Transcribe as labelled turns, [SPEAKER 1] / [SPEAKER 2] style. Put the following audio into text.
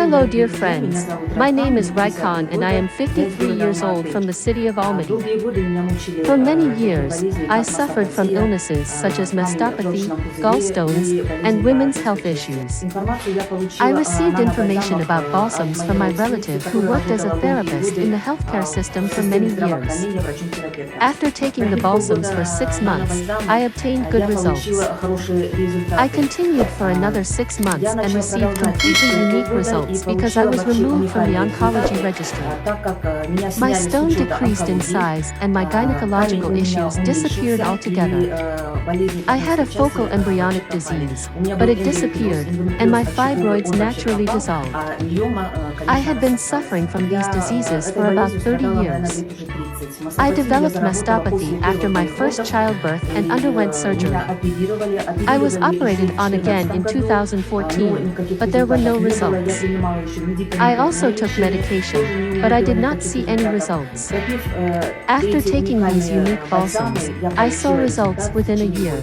[SPEAKER 1] Hello dear friends, my name is Raikon and I am 53 years old from the city of Almaty. For many years, I suffered from illnesses such as mastopathy, gallstones, and women's health issues. I received information about balsams from my relative who worked as a therapist in the healthcare system for many years. After taking the balsams for 6 months, I obtained good results. I continued for another 6 months and received completely unique results because I was removed from the oncology registry. My stone decreased in size and my gynecological issues disappeared altogether. I had a focal embryonic disease, but it disappeared, and my fibroids naturally dissolved. I had been suffering from these diseases for about 30 years. I developed mastopathy after my first childbirth and underwent surgery. I was operated on again in 2014, but there were no results. I also took medication, but I did not see any results. After taking these unique balsams, I saw results within a year.